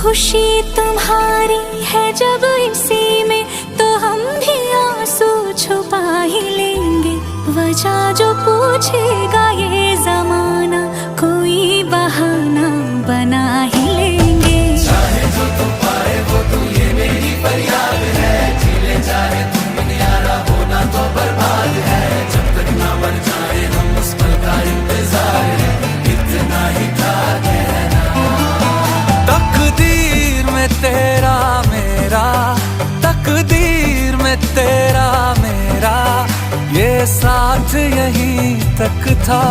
खुशी तुम्हारी है जब इसी में, तो हम भी आंसू छुपा ही लेंगे। वजह जो पूछेगा ये जमाना, कोई बहाना बना ही लेंगे। चाहे जो तुम पाए वो तुम, ये मेरी फरियाद है। जीले चाहे तुम बिन यारा, होना तो बर्बाद है। जब तक ना मर जाए हम, उस पल का इंतजार है, इतना ही था कहना। तकदीर में तेरा मेरा, तकदीर में तेरा मेरा, ये साथ यहीं तक था।